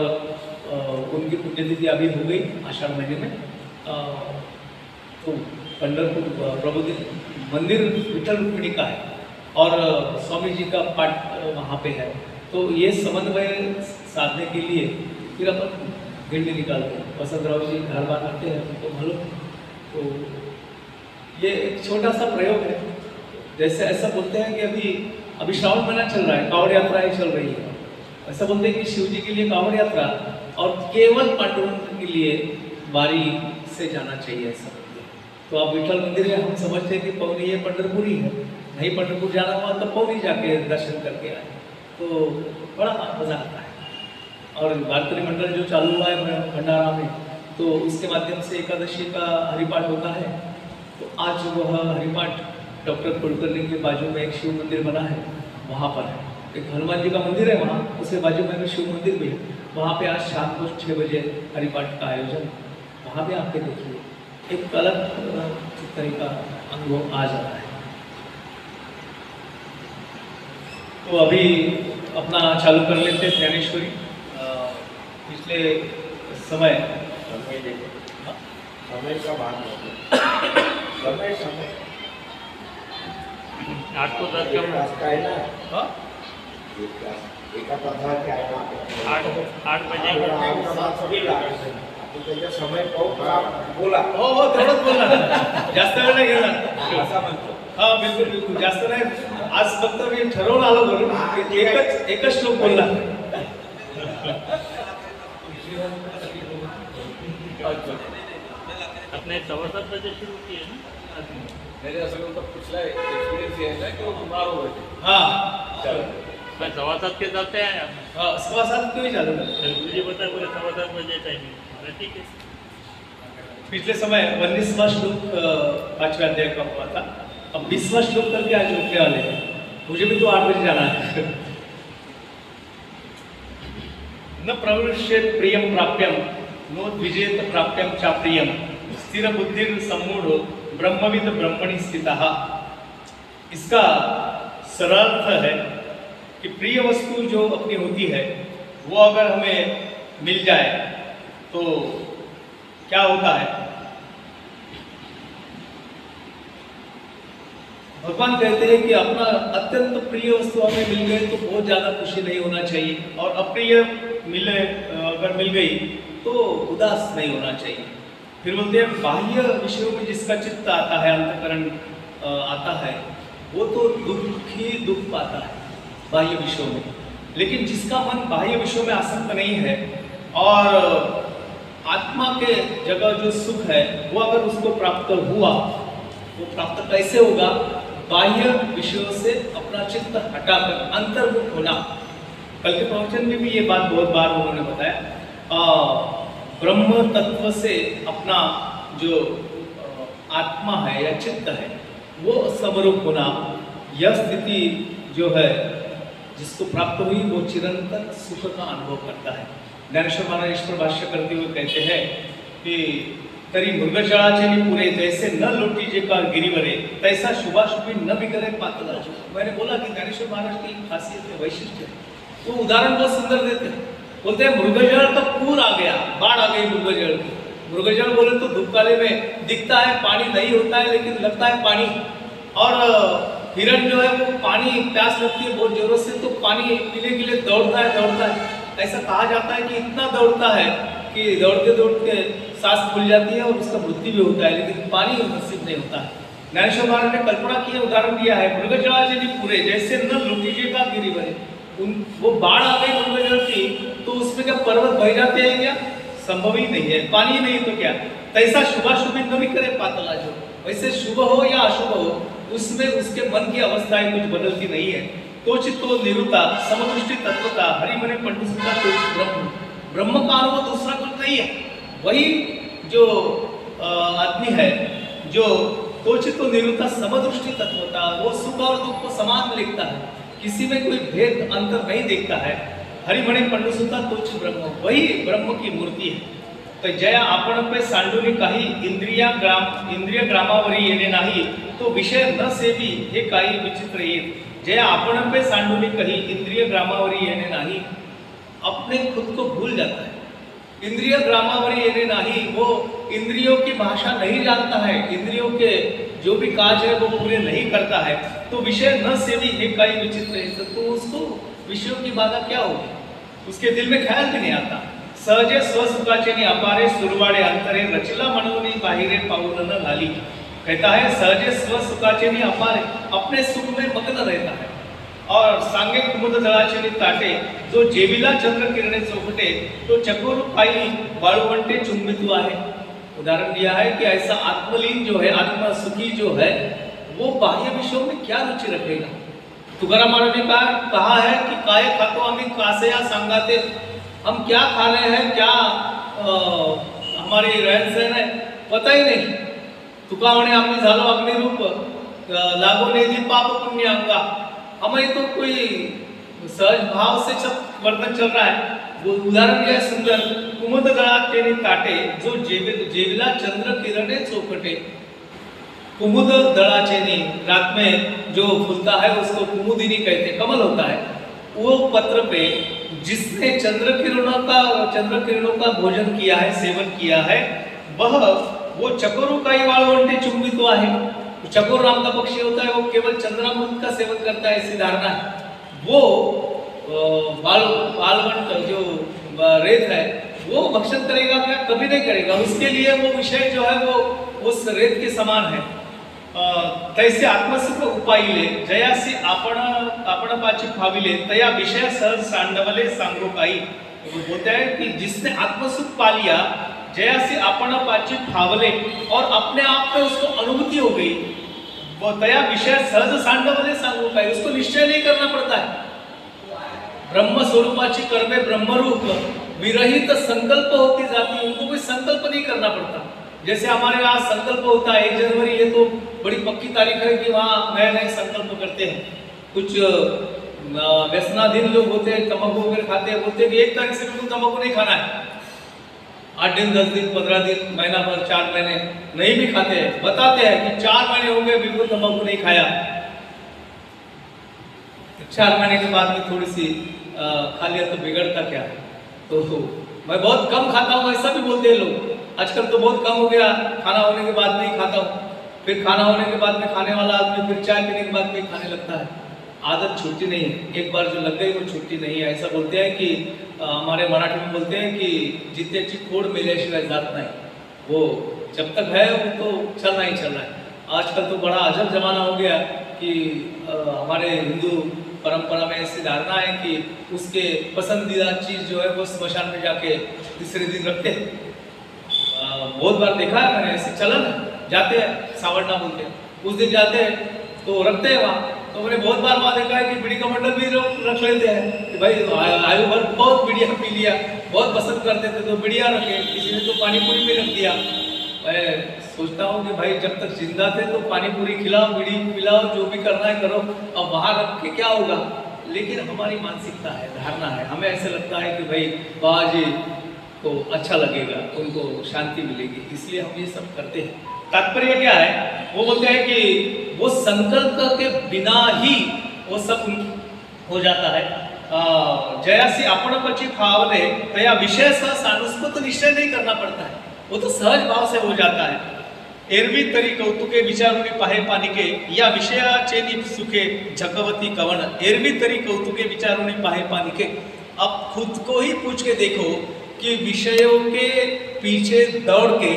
उनकी पुण्यतिथि अभी हो गई आषाढ़ महीने में। तो पंढरपुर प्रभु मंदिर विठल रुक्मिणी का है और स्वामी जी का पाठ वहाँ पे है। तो ये समन्वय साधने के लिए फिर अपन गिंडी निकालते हैं। वसंतराव जी घर बार आते हैं, उनको मालूम। तो ये एक छोटा सा प्रयोग है। जैसे ऐसा बोलते हैं कि अभी श्रावण महीना चल रहा है, कांवड़ यात्राएं चल रही है। ऐसा बोलते हैं कि शिव जी के लिए कांवड़ यात्रा और केवल पांडुरंग के लिए बारी से जाना चाहिए, ऐसा बोलते हैं। तो अब विठल मंदिर है, हम समझते हैं कि पौनी ये पंढरपुर ही है। नहीं पंढरपुर जाना हुआ तो पौनी जाके दर्शन करके आए, तो बड़ा मजा आता है। और भारतीय मंडल जो चालू हुआ है भंडारा में, तो उसके माध्यम से एकादशी का हरिपाठ होता है। तो आज वह हरिपाठ डॉक्टर कुलकर्णी के बाजू में एक शिव मंदिर बना है, वहाँ पर है। एक हनुमान जी का मंदिर है वहाँ, उसके बाजू में भी शिव मंदिर भी है। वहाँ पे आज शाम को 6 बजे हरिपाठ का आयोजन, वहाँ पे आके देखिए, एक अलग तरह का अनुभव आ जाता है। तो अभी अपना चालू कर लेते हैं ज्ञानेश्वरी। पिछले समय का बात समय 8 को 10 कम रास्ता है ना। हाँ, एका पथा क्या है ना 8 बजे आपण त्याच्या समय पाहू बोला हो तेवढंच बोलणार, जास्त वेळ नाही घेणार। असा म्हणतो। हाँ बिल्कुल बिल्कुल, जास्त नाही। आज फक्त मी ठरवून आलो म्हणून एकच श्लोक बोलला। अपने 7:15 बजे शुरू किए ना। मेरे असल में तो पिछला एक्सपीरियंस ये है कि वो बीमार हो गए थे। हाँ, मैं 7:15 के जाते हैं आप। हाँ 7:15 क्यों ही चालू है? मुझे पता है, बोले 7:15 बजे टाइमिंग। ठीक है। पिछले समय 19वां श्लोक 5वें अध्याय का हुआ था। अब 20वां श्लोक करके आज रुकने वाले हैं। मुझे भी तो 8 बजे जाना है। न प्रवृष्येत प्रियम प्राप्यम नो द्विजेत प्राप्यम चा प्रियम स्थिर बुद्धिर सम्मूढ़ो ब्रह्मविद ब्रह्मणि स्थितः। इसका सरलार्थ है कि प्रिय वस्तु जो अपनी होती है वो अगर हमें मिल जाए तो क्या होता है। भगवान कहते हैं कि अपना अत्यंत प्रिय वस्तु हमें मिल गई तो बहुत ज़्यादा खुशी नहीं होना चाहिए, और अप्रिय मिले अगर मिल गई तो उदास नहीं होना चाहिए। फिर बोलते हैं बाह्य विषयों में जिसका चित्त आता है, अंतःकरण आता है, वो तो दुख पाता है बाह्य विषयों में। लेकिन जिसका मन बाह्य विषयों में आसक्त नहीं है और आत्मा के जगह जो सुख है वो अगर उसको प्राप्त हुआ, वो प्राप्त कैसे होगा? बाह्य विषयों से अपना चित्त हटाकर अंतर्मुख होना। कल के प्रवचन में भी ये बात बहुत बार उन्होंने बताया। ब्रह्म तत्व से अपना जो आत्मा है या चित्त है वो समरूप होना, यह स्थिति जो है जिसको प्राप्त हुई वो चिरंतन सुख का अनुभव करता है। ज्ञानेश्वर महाराज इस पर भाष्य करते हुए कहते हैं कि तरी मृगजळाचे पुरे जैसे न लोटीजे का गिरीवरे तैसा शुभाशुभी न बिगड़े पातला। मैंने बोला कि ज्ञानेश्वर महाराज की खासियत है, वैशिष्ट्य है। वो उदाहरण बहुत सुंदर देते हैं। बोलते हैं मृगजल का पूर आ गया, बाढ़ आ गई मृगजल की। मृगजल बोले तो धूपकाले में दिखता है, पानी नहीं होता है, लेकिन लगता है पानी। और हिरण जो है वो पानी, प्यास लगती है बहुत जोरों से, तो पानी पीने के लिए दौड़ता है। ऐसा कहा जाता है कि इतना दौड़ता है कि दौड़ते दौड़ते सांस फूल जाती है और उसका मृत्यु भी होता है, लेकिन पानी नसीब नहीं होता है। ज्ञानेश्वर महाराज ने कल्पना की, उदाहरण दिया है मृगजळाचे पूरे जैसे न लुटीजे का गिरीवरे। वो बाढ़ आ गई मृगजल की, तो उसमें क्या पर्वत बह जाते हैं क्या? संभव ही नहीं है, पानी नहीं तो क्या। तैसा शुभाशुभी न भी करे पातला जो, वैसे शुभ हो या अशुभ हो, उसमें उसके मन की अवस्थाएं कुछ बदलती नहीं है। तो चित्तो निरुता समदृष्टि तत्वता हरि मने पंडिता तो ब्रह्म, ब्रह्म का अनुभव दूसरा कुछ नहीं है। वही जो आदमी है जो तो चित्तो निरुता समदृष्टि तत्वता, वो सुख और दुख को समान लिखता है, किसी में कोई भेद अंतर नहीं देखता है। हरिमणे पंडुसुता तोच ब्रह्म, वही ब्रह्म की मूर्ति है। तो जया आपण पे सांडूनी काही इंद्रिय ग्रामावरी येणे नाही, तो विषय न सेवी हे काही विचित्र येत। जया आपण पे सांडूनी कही इंद्रिय ग्रामावरी येणे नाही, अपने खुद को भूल जाता है। इंद्रिय ग्रामावरी येणे नाही, वो इंद्रियों की भाषा नहीं जानता है, इंद्रियों के जो भी काज है वो पूरे नहीं करता है। तो विषय न सेवी हे काही विचित्र येत, तो उसको विषयों की बाधा क्या होगी, उसके दिल में ख्याल भी नहीं आता। सहजे स्वसुखाचे नि अपारे सुरवाडे अंतरे रचला म्हणूनी बाहिरे पाऊल न घाली। कहता है सहजे स्वसुखाचे नि अपारे, अपने सुख में मग्न रहता है। और सांगे कुमुद दळाचे नि ताटे, जो जेविला चंद्र किरणे चौकटे, तो चकोर पायी वाळवंटे चुंबितु आहे। उदाहरण दिया है कि ऐसा आत्मलीन जो है, आत्मा सुखी जो है, वो बाह्य विषयों में क्या रुचि रखेगा। तुकाराम महाराज ने कहा है कि काय खातो आम्ही कासया सांगाते, हम क्या खा रहे हैं, क्या हमारी रहन सहन है, पता ही नहीं। तुका म्हणे आम्ही झालो अग्निरूप, लागो नेदी पाप पुण्य अंगा। हमें तो कोई सहज भाव से सब वर्तन चल रहा है। वो उदाहरण दिया है सुंदर, कुमुद दळाचे नि ताटे, जो जेविला चंद्र किरणे चौकटे। कुमुद दळाचे नि, रात में जो फूलता है उसको कुमुदिनी कहते, कमल होता है। वो पत्र पे जिसने चंद्र किरणों का भोजन किया है, सेवन किया है, वो चकोरों का ही वाळवंटे चुंबित आहे। चकोर नाम का पक्षी होता है, वो केवल चंद्रामृत का सेवन करता है, ऐसी धारणा है। वो वाळवंट जो रेत है वो भक्षण करेगा क्या? कभी नहीं करेगा। उसके लिए वो विषय जो है वो उस रेत के समान है। तैसे आत्मसुख उपायले जयासी आपण पाची फाविले तया विषय सहज सांडवले सांगो काही। वो बोलता है कि जिसने आत्मसुख पा लिया, जयासी आपण पाची फावले, और अपने आप में उसको अनुभूति हो गई, वो तया विषय सहज सांडवले सांगो काही, उसको निश्चय नहीं करना पड़ता है। ब्रह्म स्वरूपाची कर्मे ब्रह्मरूप विरहित संकल्प होती जाती, उनको कोई संकल्प नहीं करना पड़ता। जैसे हमारे यहाँ संकल्प होता है 1 जनवरी, ये तो बड़ी पक्की तारीख है कि वहाँ नए नए संकल्प करते हैं। कुछ व्यसनाधीन लोग होते हैं, तंबाकू वगैरह खाते हैं, बोलते हैं कि 1 तारीख से बिल्कुल तंबाकू नहीं खाना है। 8 दिन 10 दिन 15 दिन महीना भर 4 महीने नहीं भी खाते हैं, बताते हैं कि 4 महीने हो गए बिल्कुल तंबाकू नहीं खाया। 4 महीने के बाद में थोड़ी सी खा लिया तो बिगड़ता क्या है। तो मैं बहुत कम खाता हूँ, ऐसा भी बोलते हैं लोग। आजकल तो बहुत कम हो गया, खाना होने के बाद नहीं खाता हूँ, फिर खाना होने के बाद में खाने वाला आदमी फिर चाय पीने के बाद में खाने लगता है। आदत छूटती नहीं है, एक बार जो लग गई वो छूटती नहीं है। ऐसा बोलते हैं कि हमारे मराठी में बोलते हैं कि जित्याची खोड मेल्याशिवाय जात नाही। वो जब तक है वो तो चलना ही चल रहा है। आजकल तो बड़ा अजब जमाना हो गया कि हमारे हिंदू परंपरा में ऐसी धारणा है कि उसके पसंदीदा चीज़ जो है वो स्मशान में जाके तीसरे दिन रखते हैं। बहुत बार देखा है मैंने, ऐसे चलन है, जाते हैं, सावरना बोलते हैं, उस दिन जाते हैं तो रखते हैं वहाँ। तो मैंने बहुत बार वहाँ देखा है कि बीड़ी का मंडल भी रख लेते हैं कि भाई आयु भर बहुत बीड़िया पी लिया, बहुत पसंद करते थे तो बीड़िया रखे, किसी ने तो पानी पूरी भी रख दिया। मैं सोचता हूँ कि भाई जब तक जिंदा थे तो पानी पूरी खिलाओ, बीड़ी पिलाओ, जो भी करना है करो, अब वहाँ रख के क्या होगा। लेकिन हमारी मानसिकता है, धारणा है, हमें ऐसा लगता है कि भाई बाबा जी को अच्छा लगेगा, उनको शांति मिलेगी, इसलिए हम ये सब करते हैं। तात्पर्य क्या है, वो बोलते हैं कि वो संकल्प के बिना ही वो सब हो जाता है। जयासी आपण पची फावले तया विषय सहसा, उसको तो निश्चय नहीं करना पड़ता है, वो तो सहज भाव से हो जाता है। एरवी तरी कौतुके विचारुनी पाहे पानिके या विषयाचे सुखे झकवती कवन। एरवी तरी कौतुके विचारुनी पाहे पानिके, अब खुद को ही पूछ के देखो कि विषयों के पीछे दौड़ के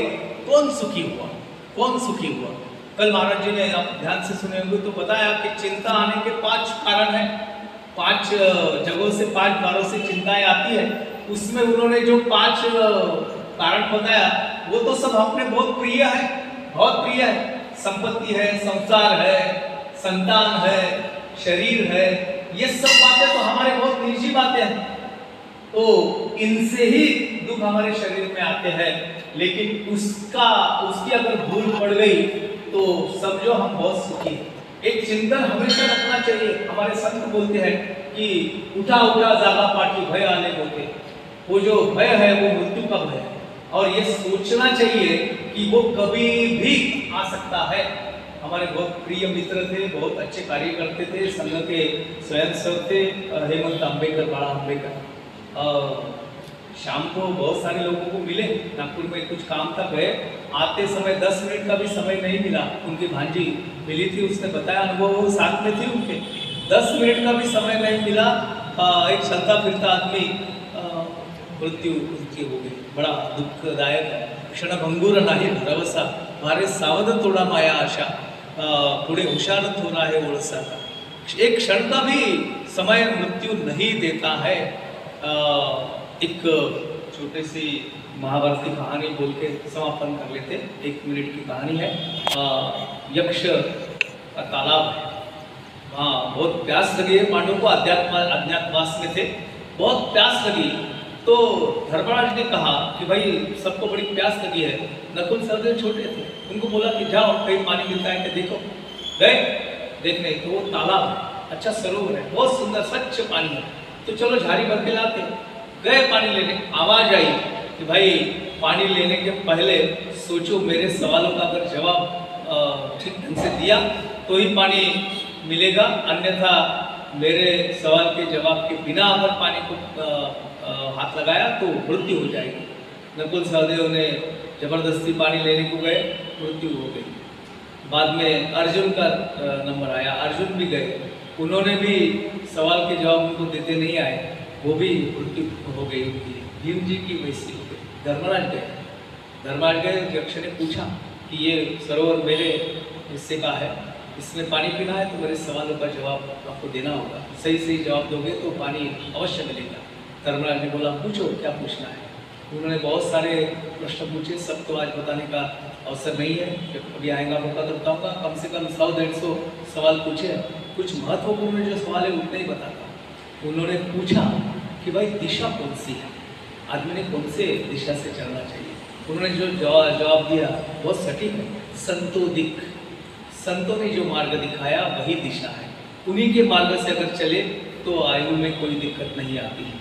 कौन सुखी हुआ, कौन सुखी हुआ। कल महाराज जी ने, आप ध्यान से सुने होंगे, तो बताया कि चिंता आने के 5 कारण हैं, 5 जगहों से, 5 द्वारों से चिंताएं आती है। उसमें उन्होंने जो 5 कारण बताया वो तो सब अपने बहुत प्रिय है, बहुत प्रिय है। संपत्ति है, संसार है, संतान है, शरीर है, ये सब बातें तो हमारे बहुत निजी बातें हैं, तो इनसे ही दुख हमारे शरीर में आते हैं। लेकिन उसकी अगर भूल पड़ गई तो समझो हम बहुत सुखी हैं। एक चिंतन हमेशा रखना चाहिए। हमारे संत बोलते हैं कि उठा उठा जागा पाठी भय आने होते, वो जो भय है वो मृत्यु का भय है, और ये सोचना चाहिए कि वो कभी भी आ सकता है। हमारे बहुत प्रिय मित्र थे, बहुत अच्छे कार्य करते थे, संघ के स्वयंसेवक थे, हेमंत अंबेकर, बाड़ा अंबेकर। शाम को बहुत सारे लोगों को मिले, नागपुर में कुछ काम था, गए, आते समय 10 मिनट का भी समय नहीं मिला। उनकी भांजी मिली थी, उसने बताया अनुभव, वो साथ में थी उनके, 10 मिनट का भी समय नहीं मिला। एक चलता फिरता आदमी मृत्यु उनकी हो गई, बड़ा दुखदायक है। क्षण भंगुर नाही भरवसा, भारे सावध थोड़ा माया आशा, पुढे हुशार थोड़ा है ओळसा। एक क्षण का भी समय मृत्यु नहीं देता है। एक छोटी सी महाभारती कहानी बोल के समापन कर लेते, 1 मिनट की कहानी है। यक्ष का तालाब है, वहाँ बहुत प्यास लगी है पांडवों को, अज्ञातवास में थे, बहुत प्यास लगी। तो धर्मराज ने कहा कि भाई सबको बड़ी प्यास लगी है। नकुल सहदेव छोटे थे, उनको बोला कि जाओ कहीं पानी मिलता है कि देखो। गए देखने, तो वो तालाब है, अच्छा सरोवर है, बहुत सुंदर स्वच्छ पानी है। तो चलो झाड़ी भर के लाते, गए पानी लेने, आवाज आई कि भाई पानी लेने के पहले सोचो, मेरे सवालों का अगर जवाब ठीक ढंग से दिया तो ही पानी मिलेगा, अन्यथा मेरे सवाल के जवाब के बिना अगर पानी को हाथ लगाया तो मृत्यु हो जाएगी। नकुल सहदेव ने जबरदस्ती पानी लेने को गए, मृत्यु हो गई। बाद में अर्जुन का नंबर आया, अर्जुन भी गए, उन्होंने भी सवाल के जवाब उनको देते नहीं आए, वो भी मृत्यु हो गई उनकी। भीम जी की वैसी हो गई। धर्मराज गए, यक्ष ने पूछा कि ये सरोवर मेरे हिस्से का है, इसमें पानी पीना है, तो मेरे सवालों का जवाब आपको देना होगा, सही सही जवाब दोगे तो पानी अवश्य मिलेगा। धर्मराज ने बोला पूछो क्या पूछना है। उन्होंने बहुत सारे प्रश्न पूछे, सब तो आज बताने का अवसर नहीं है, जब कभी आएगा मौका तो बताऊँगा। कम से कम 100-150 सवाल पूछे, कुछ महत्वपूर्ण जो सवाल है उतने ही बताता। उन्होंने पूछा कि भाई दिशा कौन सी है, आदमी ने कौन से दिशा से चलना चाहिए। उन्होंने जो जवाब दिया बहुत सटीक है, संतोदिक, संतों ने जो मार्ग दिखाया वही दिशा है, उन्हीं के मार्ग से अगर चले तो आयु में कोई दिक्कत नहीं आती है।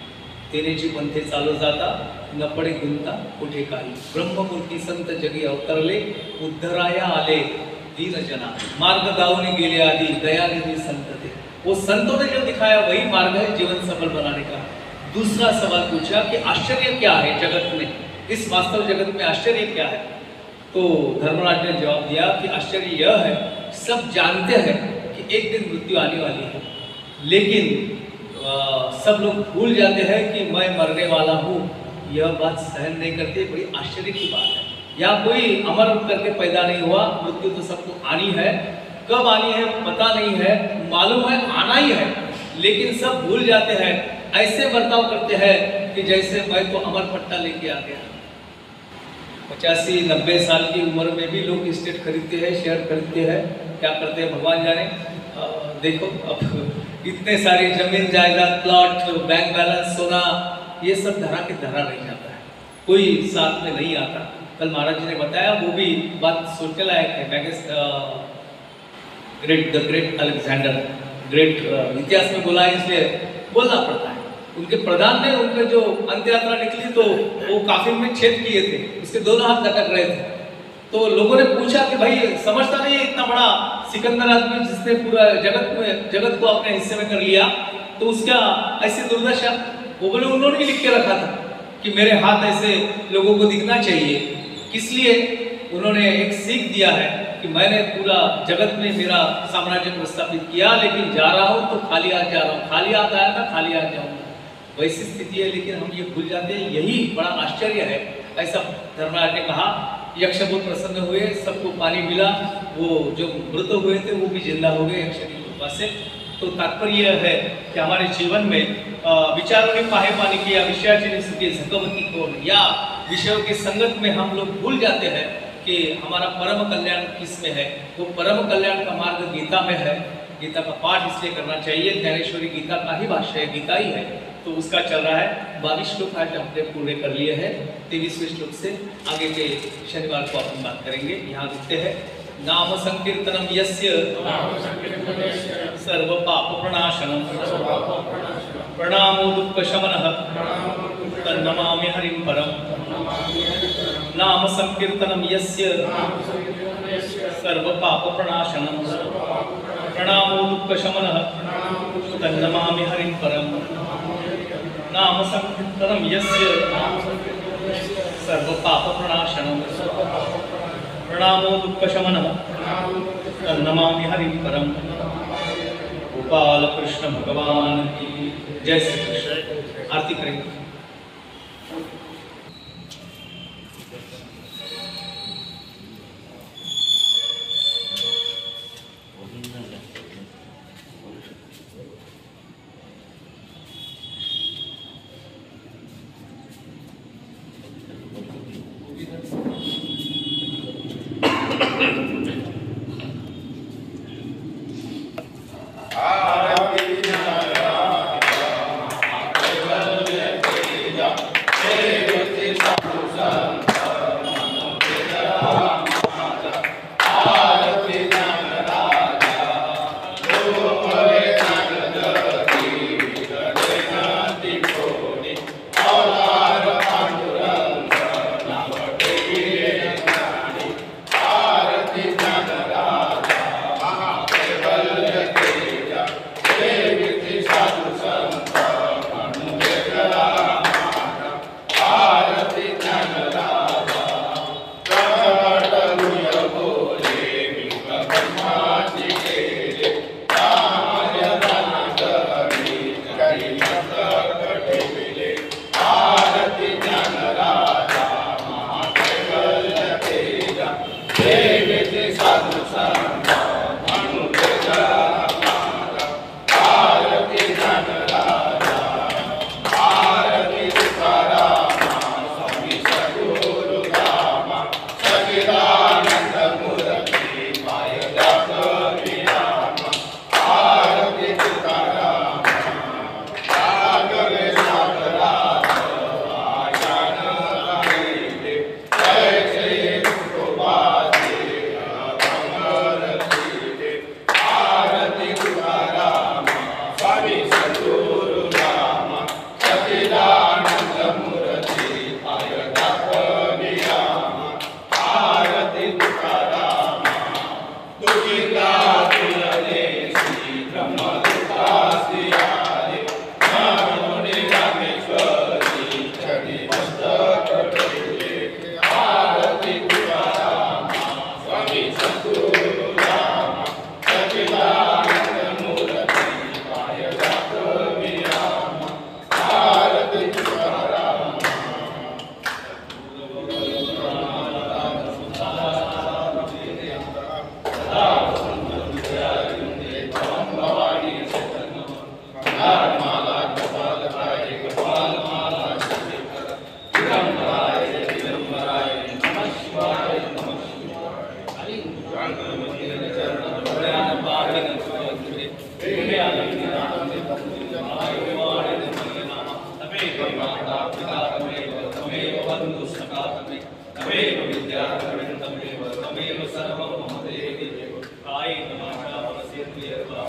तेनेची पंथे चालो जाता, न पडे गुंता कुठे काही, ब्रह्ममूर्ती संत जगी अवतरले, उद्धराया आले दीन जना, मार्ग गावने गेले आदि दयानिधि संत थे। वो संतों ने जो दिखाया वही मार्ग है जीवन सफल बनाने का। दूसरा सवाल पूछा कि आश्चर्य क्या है जगत में, इस वास्तव जगत में आश्चर्य क्या है। तो धर्मराज ने जवाब दिया कि आश्चर्य यह है, सब जानते हैं कि एक दिन मृत्यु आने वाली है, लेकिन सब लोग भूल जाते हैं कि मैं मरने वाला हूँ, यह बात सहन नहीं करते। बड़ी आश्चर्य की बात है, या कोई अमर करके पैदा नहीं हुआ, मृत्यु तो सबको आनी है, कब आनी है पता नहीं है, मालूम है आना ही है, लेकिन सब भूल जाते हैं, ऐसे बर्ताव करते हैं कि जैसे मैं तो अमर पट्टा लेके आ गया। 85-90 साल की उम्र में भी लोग स्टेट खरीदते हैं, शेयर खरीदते हैं, क्या करते हैं भगवान जाने। देखो अब इतने सारी जमीन जायदाद, प्लॉट, बैंक बैलेंस, सोना, ये सब धरा के धरा रह जाता है, कोई साथ में नहीं आता। कल महाराज जी ने बताया, वो भी बात सोचने लायक है। द ग्रेट अलेक्जेंडर ग्रेट इतिहास में बोला है, इसलिए बोलना पड़ता है। उनके प्रधान ने उनके जो अंत्य यात्रा निकली तो वो काफिर में छेद किए थे, उसके दोनों हाथ लटक रहे थे। तो लोगों ने पूछा कि भाई समझता नहीं है इतना बड़ा सिकंदर आदमी जिसने पूरा जगत को अपने हिस्से में कर लिया, तो उसका ऐसी दुर्दशा। वो बोले उन्होंने लिख के रखा था कि मेरे हाथ ऐसे लोगों को दिखना चाहिए, इसलिए उन्होंने एक सीख दिया है कि मैंने पूरा जगत में मेरा साम्राज्य प्रस्थापित किया, लेकिन जा रहा हूँ तो खाली हाथ जा रहा हूँ, खाली हाथ आया था खाली हाथ जाऊँगा। वैसी स्थिति है, लेकिन हम ये भूल जाते हैं, यही बड़ा आश्चर्य है। ऐसा धर्मराज ने कहा, यक्ष बहुत प्रसन्न हुए, सबको पानी मिला, वो जो मृत हुए थे वो भी जिंदा हो गए यक्ष की कृपा से। तो तात्पर्य यह है कि हमारे जीवन में विचारों ने पाहे पानी किया, विषयाची सुखी झकवती कौन, या विषयों की संगत में हम लोग भूल जाते हैं कि हमारा परम कल्याण किस में है। वो परम कल्याण का मार्ग गीता में है। गीता का पाठ इसलिए करना चाहिए, ज्ञानेश्वरी गीता का ही भाष्य है, गीता ही है, तो उसका चल रहा है। 22 श्लोक आज हमने पूरे कर लिए हैं। 23वें श्लोक से आगे के शनिवार को अपन बात करेंगे। यहाँ लिखते हैं, नाम संकीर्तनम यस्य सर्व पाप प्रणाशनम प्रणामो दुःख शमनः तन्नमामि हरिं परम। नाम संकीर्तनम यस्य सर्व पाप प्रणाशनम प्रणामो दुःख शमनः तन्नमामि हरिं परम। नाम संकीर्तनम यस्य सर्व पाप प्रणाशनम प्रणामो दुःख शमनः तन्नमामि हरिं परम। गोपाल कृष्ण भगवान की जय। श्री कृष्ण। आरती करेंगे। तमेव सर्वं मम देहि कायेन वाचा मनसेन्द्रियर्वा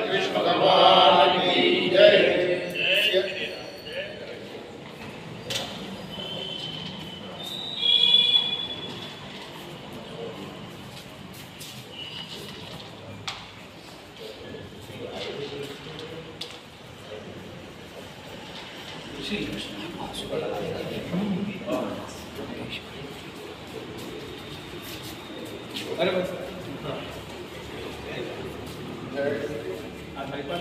कृष्ण भगवान की जय। अरे बस हमारे पास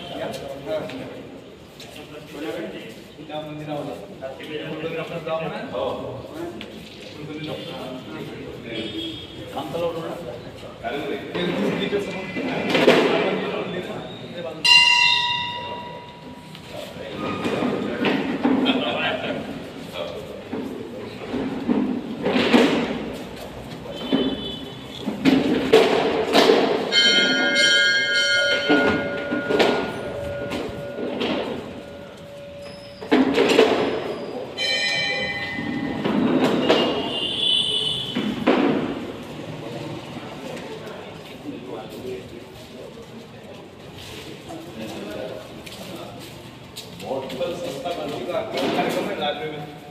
क्या मंदिरावाला फोटोग्राफर जाऊ ना बहुत संस्था का कार्यक्रम है लाइब्रेरी में।